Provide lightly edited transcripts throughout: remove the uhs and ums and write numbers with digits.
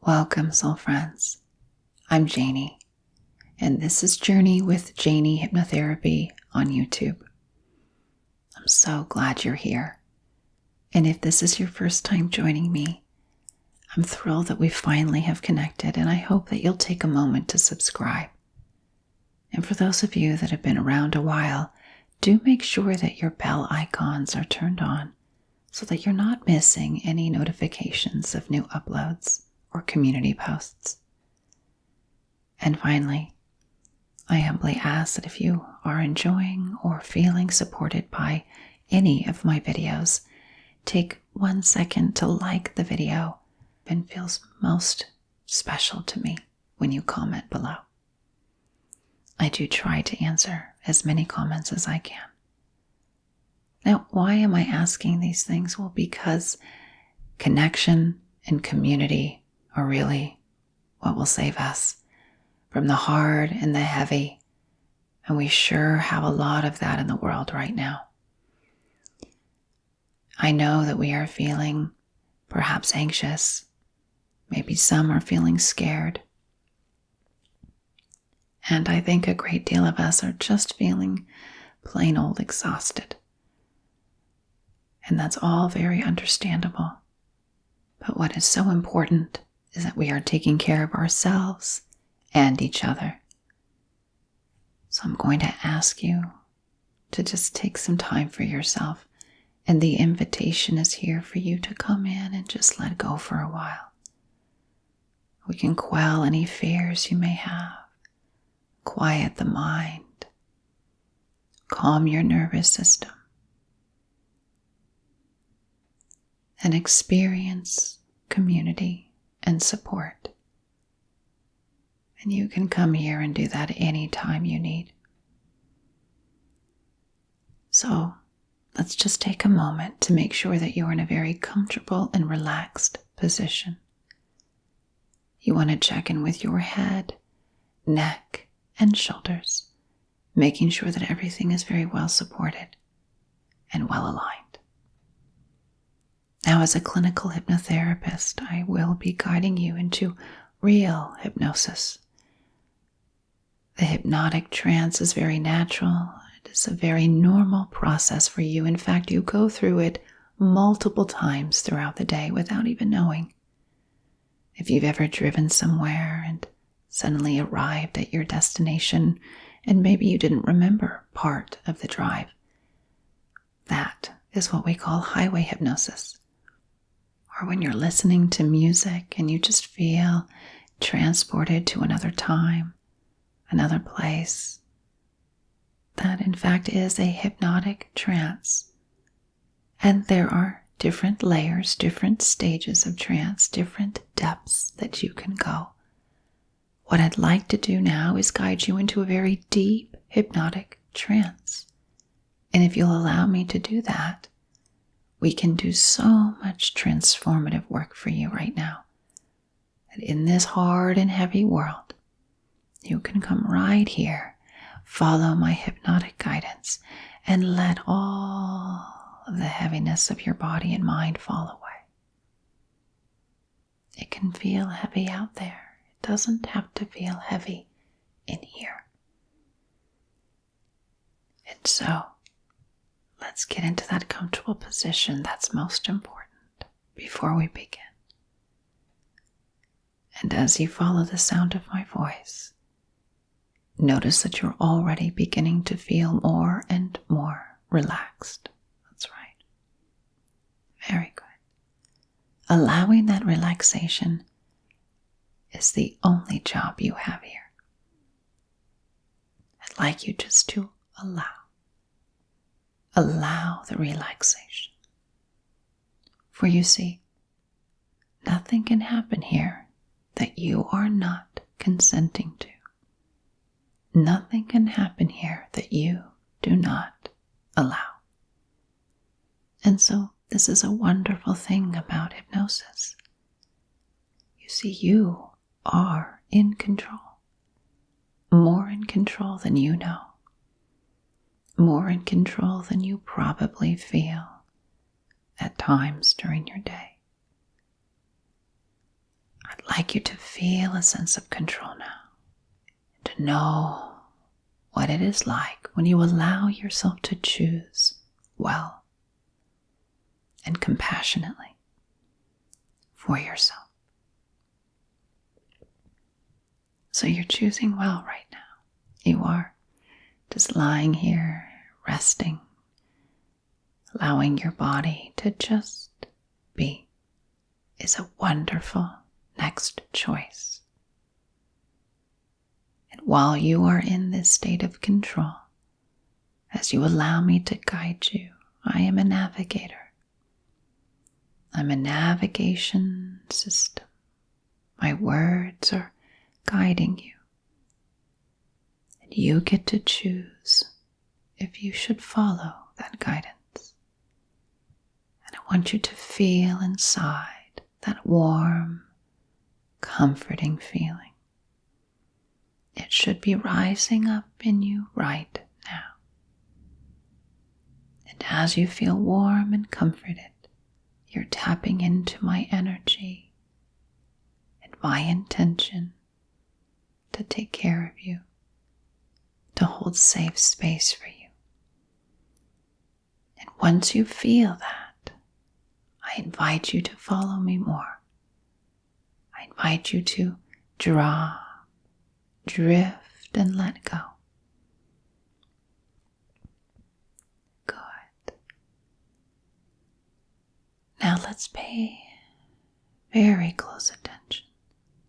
Welcome, soul friends. I'm Janie, and this is Journey with Janie Hypnotherapy on YouTube. I'm so glad you're here. And if this is your first time joining me, I'm thrilled that we finally have connected, and I hope that you'll take a moment to subscribe. And for those of you that have been around a while, do make sure that your bell icons are turned on so that you're not missing any notifications of new uploads or community posts. And finally, I humbly ask that if you are enjoying or feeling supported by any of my videos, take 1 second to like the video. It feels most special to me when you comment below. I do try to answer as many comments as I can. Now, why am I asking these things? Well, because connection and community are really what will save us from the hard and the heavy, and we sure have a lot of that in the world right now. I know that we are feeling perhaps anxious. Maybe some are feeling scared. And I think a great deal of us are just feeling plain old exhausted. And that's all very understandable. But what is so important is that we are taking care of ourselves and each other. So I'm going to ask you to just take some time for yourself. And the invitation is here for you to come in and just let go for a while. We can quell any fears you may have, quiet the mind, calm your nervous system, and experience community and support. And you can come here and do that anytime you need. So let's just take a moment to make sure that you're in a very comfortable and relaxed position. You want to check in with your head, neck, and shoulders, making sure that everything is very well supported and well aligned. Now, as a clinical hypnotherapist, I will be guiding you into real hypnosis. The hypnotic trance is very natural. It is a very normal process for you. In fact, you go through it multiple times throughout the day without even knowing. If you've ever driven somewhere and suddenly arrived at your destination and maybe you didn't remember part of the drive, that is what we call highway hypnosis. Or when you're listening to music and you just feel transported to another time, another place. That, in fact, is a hypnotic trance. And there are different layers, different stages of trance, different depths that you can go. What I'd like to do now is guide you into a very deep hypnotic trance. And if you'll allow me to do that, we can do so much transformative work for you right now. That in this hard and heavy world, you can come right here, follow my hypnotic guidance, and let all of the heaviness of your body and mind fall away. It can feel heavy out there. It doesn't have to feel heavy in here. And so, let's get into that comfortable position that's most important before we begin. And as you follow the sound of my voice, notice that you're already beginning to feel more and more relaxed. That's right. Very good. Allowing that relaxation is the only job you have here. I'd like you just to allow the relaxation. For you see, nothing can happen here that you are not consenting to. Nothing can happen here that you do not allow. And so this is a wonderful thing about hypnosis. You see, you are in control. More in control than you know. More in control than you probably feel at times during your day. I'd like you to feel a sense of control now, to know what it is like when you allow yourself to choose well and compassionately for yourself. So you're choosing well right now. You are just lying here, resting, allowing your body to just be is a wonderful next choice. And while you are in this state of control, as you allow me to guide you, I am a navigator. I'm a navigation system. My words are guiding you. And you get to choose if you should follow that guidance. And I want you to feel inside that warm, comforting feeling. It should be rising up in you right now. And as you feel warm and comforted, you're tapping into my energy and my intention to take care of you, to hold safe space for you. And once you feel that, I invite you to follow me more. I invite you to drop, drift, and let go. Good. Now let's pay very close attention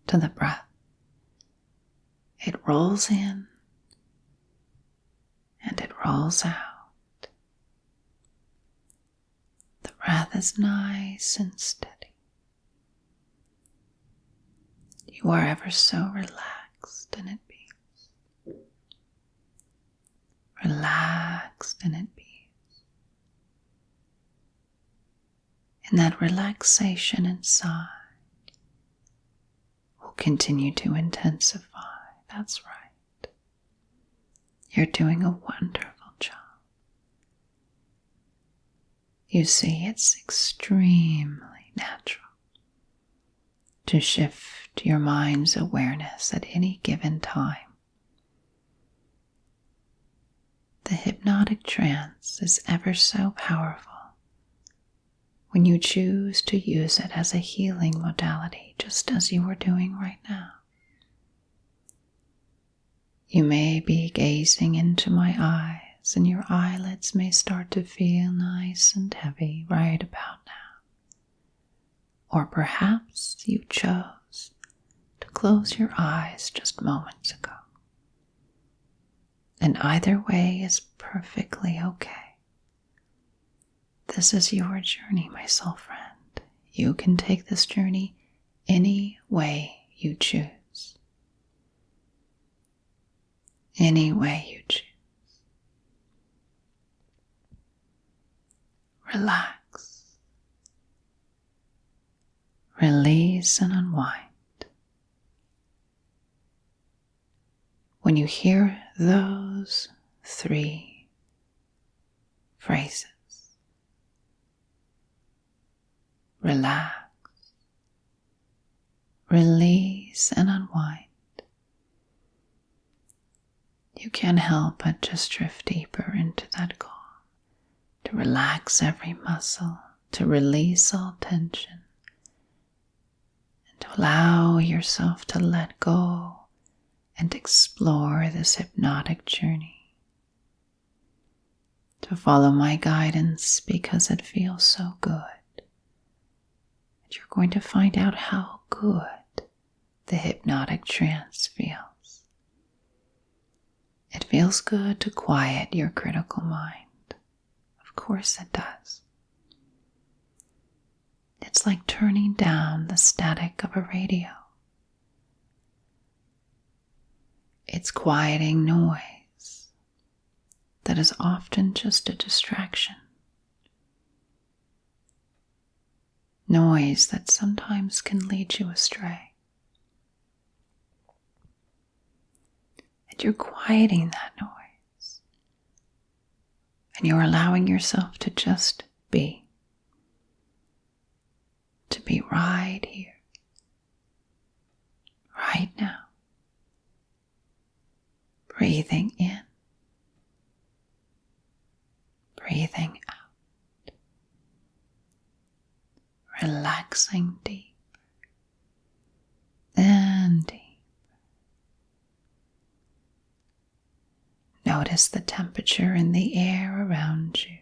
to the breath. It rolls in and it rolls out. The breath is nice and steady. You are ever so relaxed and at peace. Relaxed and at peace. And that relaxation inside will continue to intensify. That's right. You're doing a wonderful job. You see, it's extremely natural to shift your mind's awareness at any given time. The hypnotic trance is ever so powerful when you choose to use it as a healing modality, just as you are doing right now. You may be gazing into my eyes, and your eyelids may start to feel nice and heavy right about now. Or perhaps you chose to close your eyes just moments ago. And either way is perfectly okay. This is your journey, my soul friend. You can take this journey any way you choose. Any way you choose. Relax. Release and unwind. When you hear those 3 phrases, relax, release, and unwind, you can't help but just drift deeper into that calm, to relax every muscle, to release all tension, and to allow yourself to let go and explore this hypnotic journey. To follow my guidance because it feels so good. And you're going to find out how good the hypnotic trance feels. It feels good to quiet your critical mind. Of course it does. It's like turning down the static of a radio. It's quieting noise that is often just a distraction. Noise that sometimes can lead you astray. And you're quieting that noise. And you're allowing yourself to just be. To be right here. right now. Breathing in, breathing out, relaxing deep and deep. Notice the temperature in the air around you.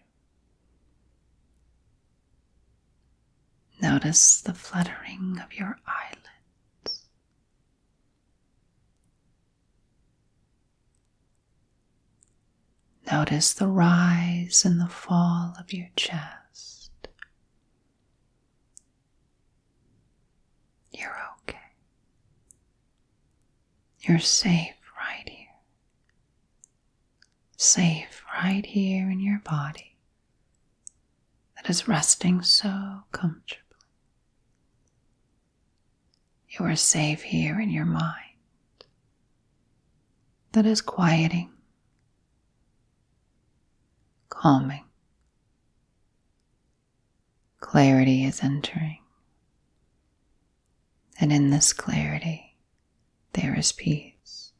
Notice the fluttering of your eyelids. Notice the rise and the fall of your chest. You're okay. You're safe right here. Safe right here in your body that is resting so comfortably. You are safe here in your mind that is quieting, calming. Clarity is entering, and in this clarity there is peace.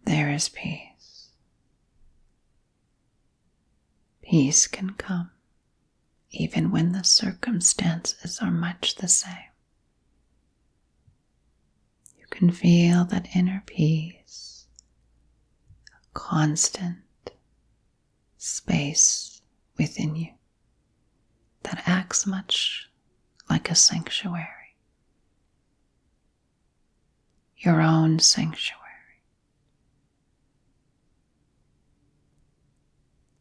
There is peace. Peace can come even when the circumstances are much the same. You can feel that inner peace, a constant space within you that acts much like a sanctuary, your own sanctuary.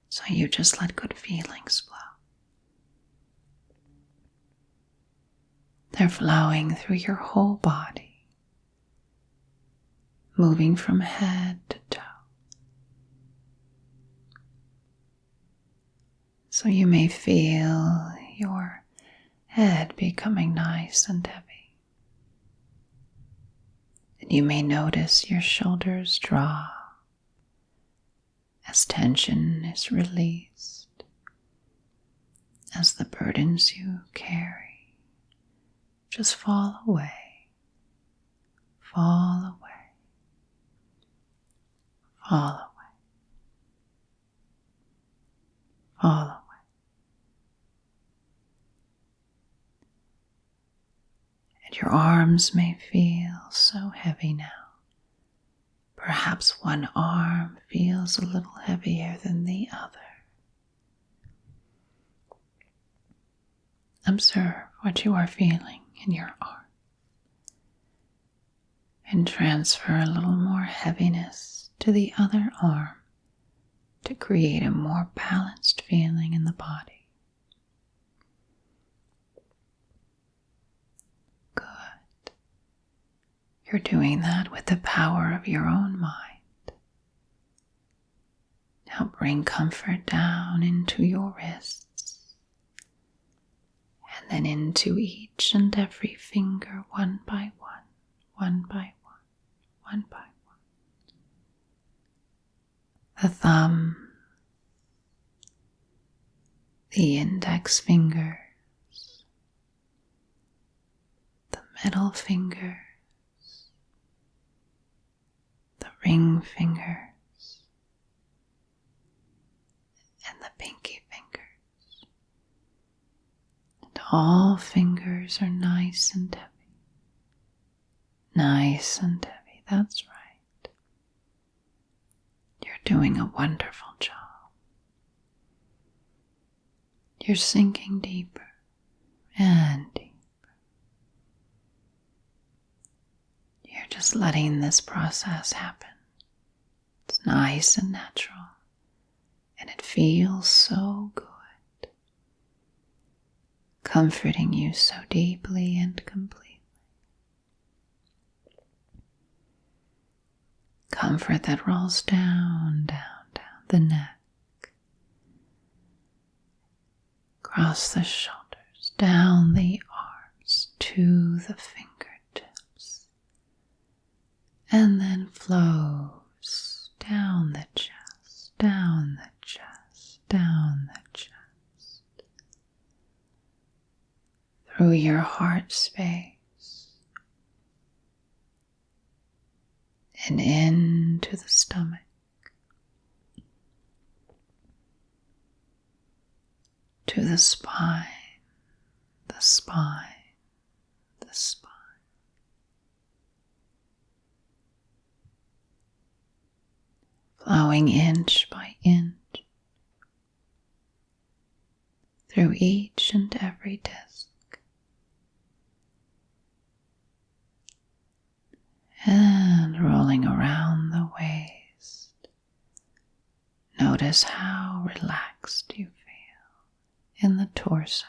So you just let good feelings flow. They're flowing through your whole body, moving from head to toe. So you may feel your head becoming nice and heavy. And you may notice your shoulders drop as tension is released, as the burdens you carry just fall away, fall away, fall away, fall away. And your arms may feel so heavy now. Perhaps one arm feels a little heavier than the other. Observe what you are feeling in your arm and transfer a little more heaviness to the other arm to create a more balanced feeling in the body. Good. You're doing that with the power of your own mind. Now bring comfort down into your wrists, and then into each and every finger one by one, one by one, one by one. The thumb, the index fingers, the middle fingers, the ring fingers, and the pinky fingers. All fingers are nice and heavy. Nice and heavy, that's right. You're doing a wonderful job. You're sinking deeper and deeper. You're just letting this process happen. It's nice and natural, and it feels so good. Comforting you so deeply and completely. Comfort that rolls down, down, down the neck, across the shoulders, down the arms to the fingertips, and then flows down the chest, down the chest, down the chest, through your heart space, and into the stomach, to the spine, the spine, the spine. Flowing inch by inch through each and every disc, and rolling around the waist. Notice how relaxed you feel in the torso.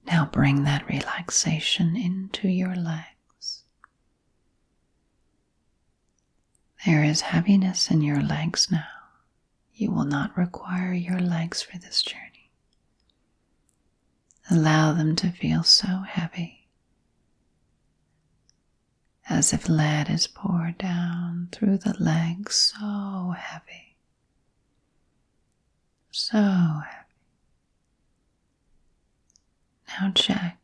Now bring that relaxation into your legs. There is heaviness in your legs now. You will not require your legs for this journey. Allow them to feel so heavy, as if lead is poured down through the legs, so heavy, so heavy. Now check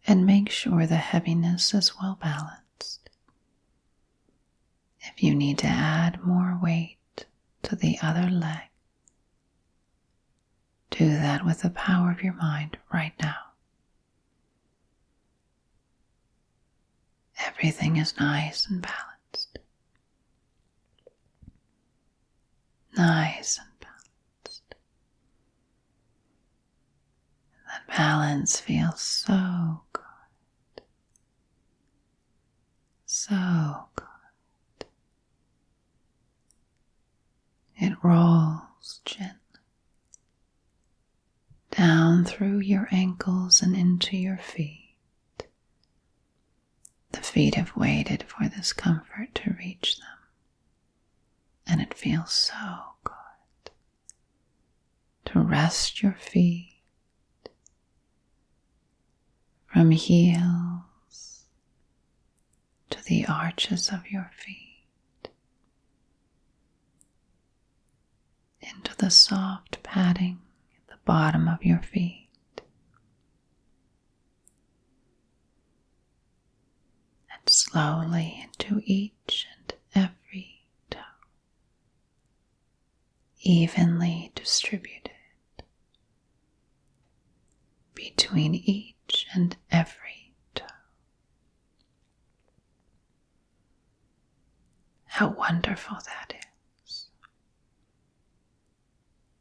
and make sure the heaviness is well balanced. If you need to add more weight to the other leg, do that with the power of your mind right now. Everything is nice and balanced. Nice and balanced. And that balance feels so good. So good. It rolls gently down through your ankles and into your feet. The feet have waited for this comfort to reach them, and it feels so good to rest your feet from heels to the arches of your feet, into the soft padding at the bottom of your feet, and slowly into each and every toe, evenly distributed between each and every toe. How wonderful that is.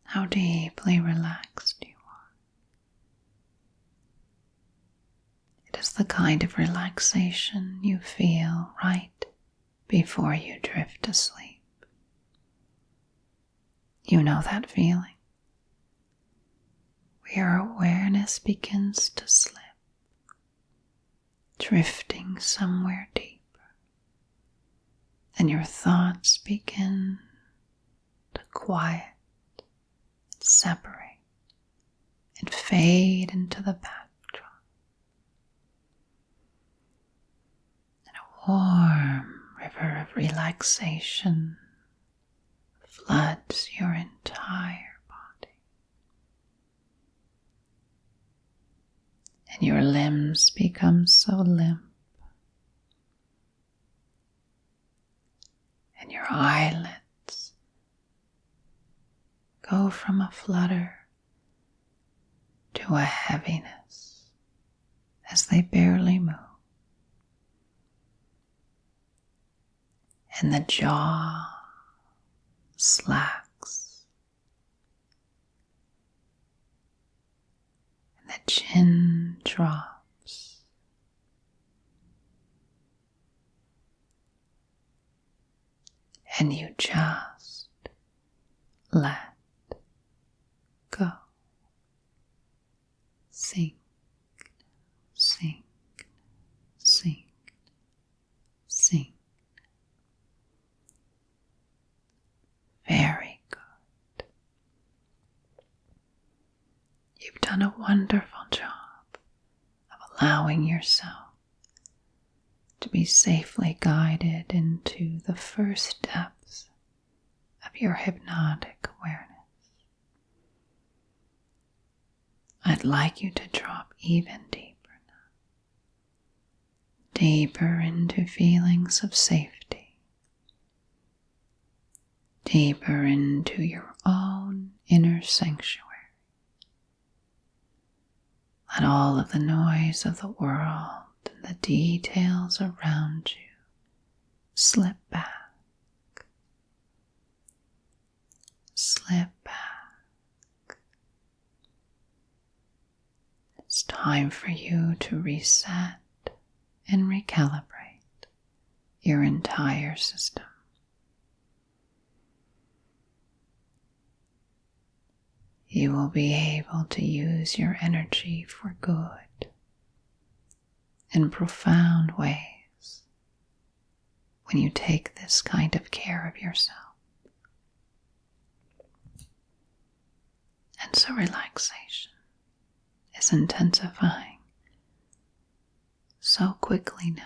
How deeply relaxed you are. It is the kind of relaxation you feel right before you drift to sleep. You know that feeling, where your awareness begins to slip, drifting somewhere deeper, and your thoughts begin to quiet, separate, and fade into the backdrop. And a warm river of relaxation floods your entire body. And your limbs become so limp. And your eyelids go from a flutter to a heaviness as they barely move. And the jaw slacks. And the chin drops. And you just let go. Sink, sink, sink, sink. Very good. You've done a wonderful job of allowing yourself to be safely guided into the first depths of your hypnotic awareness. I'd like you to drop even deeper now. deeper into feelings of safety, deeper into your own inner sanctuary. Let all of the noise of the world and the details around you slip back. Slip back. It's time for you to reset and recalibrate your entire system. You will be able to use your energy for good in profound ways when you take this kind of care of yourself. And so relaxation is intensifying so quickly now.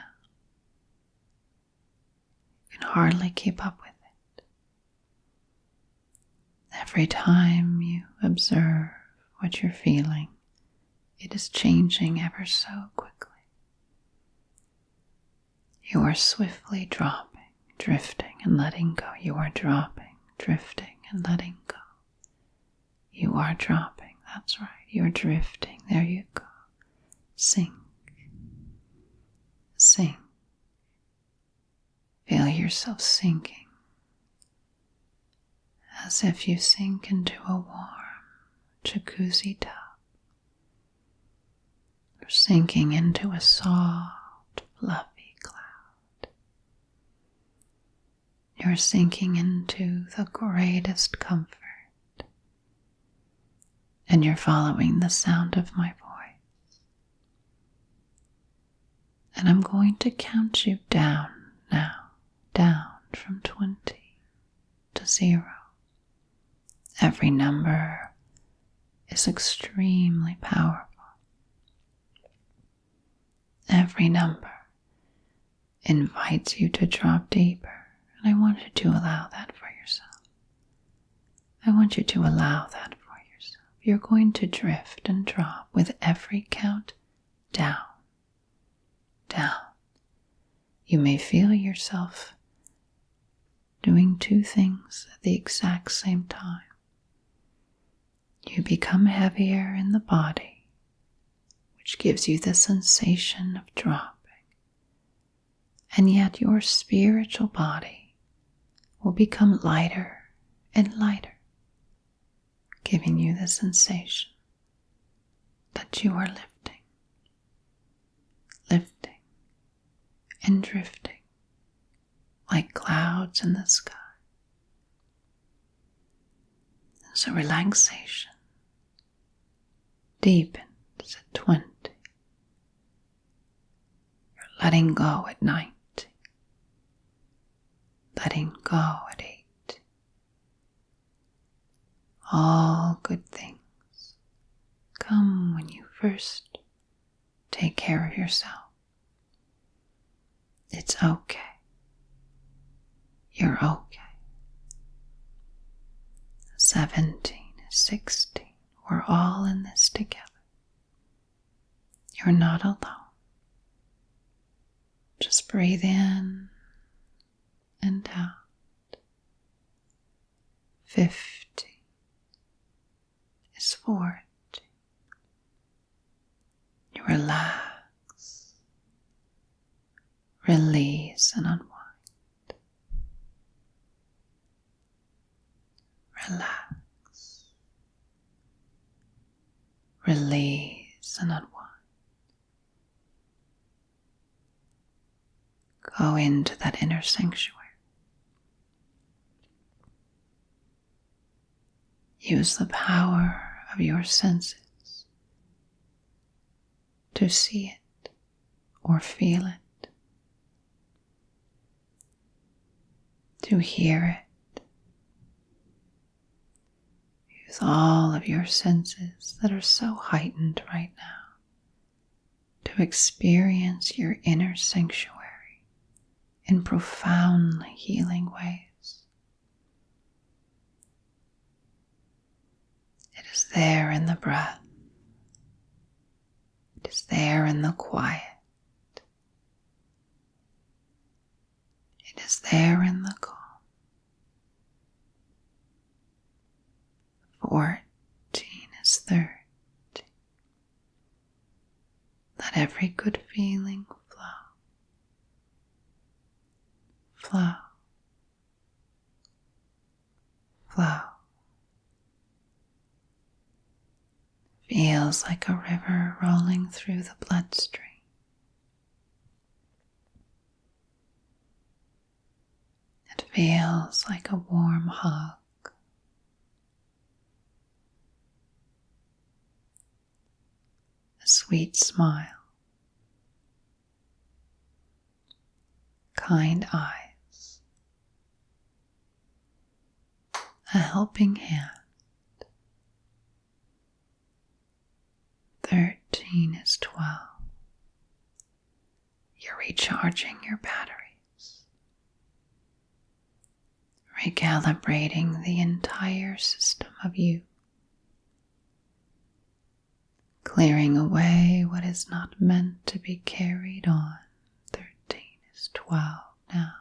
You can hardly keep up with it. Every time you observe what you're feeling, it is changing ever so quickly. You are swiftly dropping, drifting, and letting go. You are dropping, drifting, and letting go. You are dropping, that's right. You're drifting, there you go. Sink, sink. Feel yourself sinking, as if you sink into a warm jacuzzi tub, or sinking into a soft, fluffy cloud. You're sinking into the greatest comfort. And you're following the sound of my voice. And I'm going to count you down now, down from 20 to 0. Every number is extremely powerful. Every number invites you to drop deeper, and I want you to allow that for yourself. I want you to allow that for yourself. You're going to drift and drop with every count down, down. You may feel yourself doing two things at the exact same time. You become heavier in the body, which gives you the sensation of dropping, and yet your spiritual body will become lighter and lighter, giving you the sensation that you are lifting, lifting, and drifting like clouds in the sky. And so relaxation deepens at 20. You're letting go at 90, letting go at 80. All good things come when you first take care of yourself. It's okay. You're okay. 17, 16, we're all in this together. You're not alone. Just breathe in and out. 50 is 40. You relax, release, and unwind. Relax, release, and unwind. Go into that inner sanctuary. Use the power of your senses to see it or feel it, to hear it. Use all of your senses that are so heightened right now to experience your inner sanctuary in profoundly healing ways. It is there in the breath. It is there in the quiet. there in the calm. 14 is 30. Let every good feeling flow. Flow. Flow. Feels like a river rolling through the bloodstream. It feels like a warm hug. A sweet smile. Kind eyes. A helping hand. 13 is 12. You're recharging your batteries. Recalibrating the entire system of you. Clearing away what is not meant to be carried on. 13 is 12 now.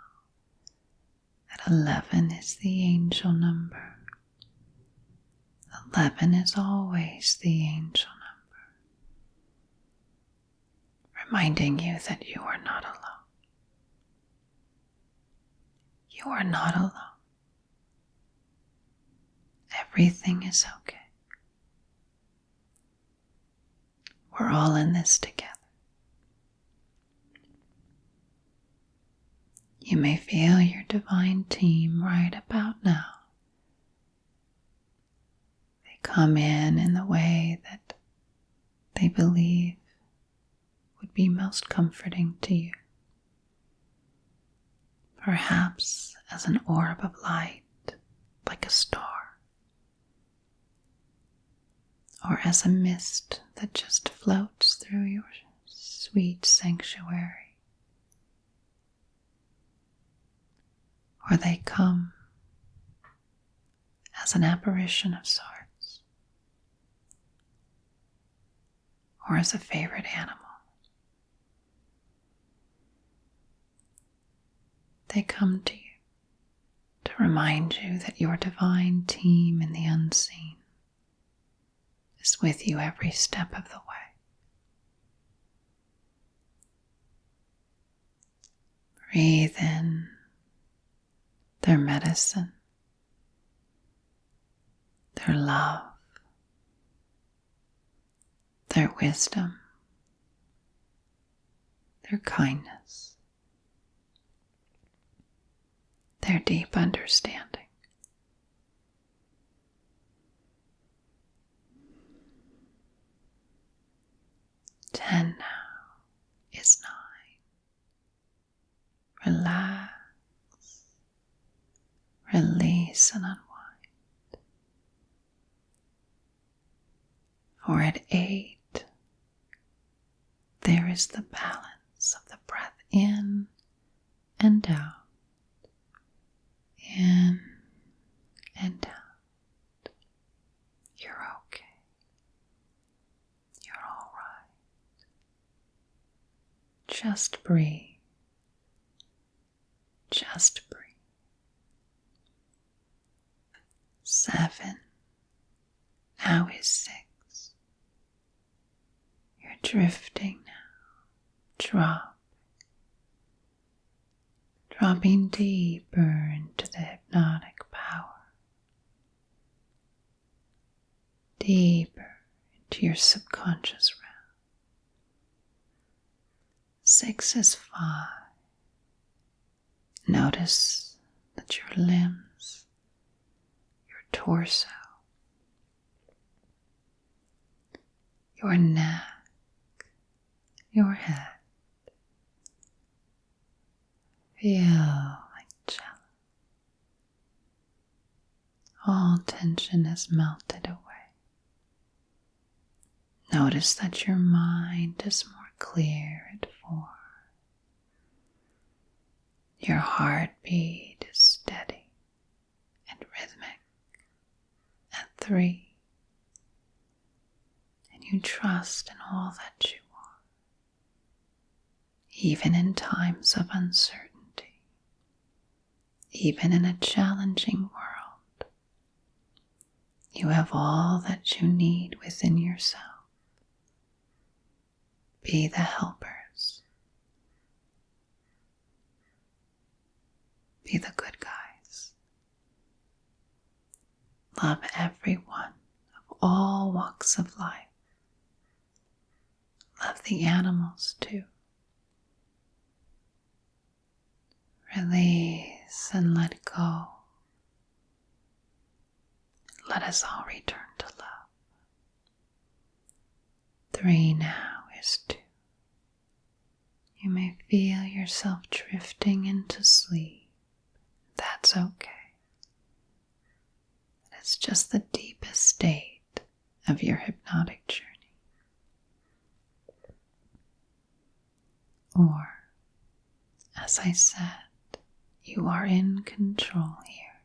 At 11 is the angel number. 11 is always the angel number. Reminding you that you are not alone. You are not alone. Everything is okay. We're all in this together. You may feel your divine team right about now. They come in the way that they believe would be most comforting to you. Perhaps as an orb of light, like a star, or as a mist that just floats through your sweet sanctuary. Or they come as an apparition of sorts, or as a favorite animal. They come to you to remind you that your divine team in the unseen is with you every step of the way. Breathe in their medicine, their love, their wisdom, their kindness, their deep understanding. Ten now is 9. Relax, release and unwind. For at 8, there is the balance of the breath in and out. In and out. You're okay. You're all right. Just breathe. Just breathe. 7. Now is 6. You're drifting now. Dropping deeper into the hypnotic power. Deeper into your subconscious realm. 6 is 5. Notice that your limbs, your torso, your neck, your head feel like jello. All tension is melted away. Notice that your mind is more clear at 4. Your heartbeat is steady and rhythmic at 3. And you trust in all that you are, even in times of uncertainty. even in a challenging world. You have all that you need within yourself. Be the helpers. Be the good guys. Love everyone of all walks of life. Love the animals too. Release and let go. Let us all return to love. 3 now is 2. You may feel yourself drifting into sleep. That's okay. It's just the deepest state of your hypnotic journey. Or, as I said, you are in control here.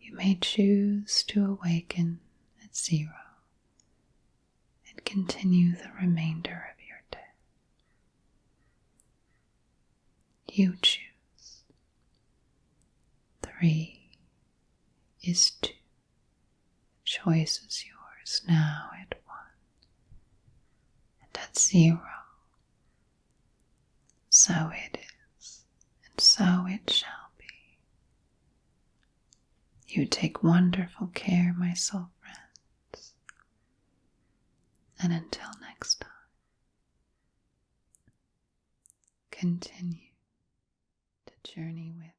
You may choose to awaken at 0 and continue the remainder of your day. You choose. 3 is 2. The choice is yours now at 1 and at 0. So it is, and so it shall be. You take wonderful care, my soul friends. And until next time, continue to journey with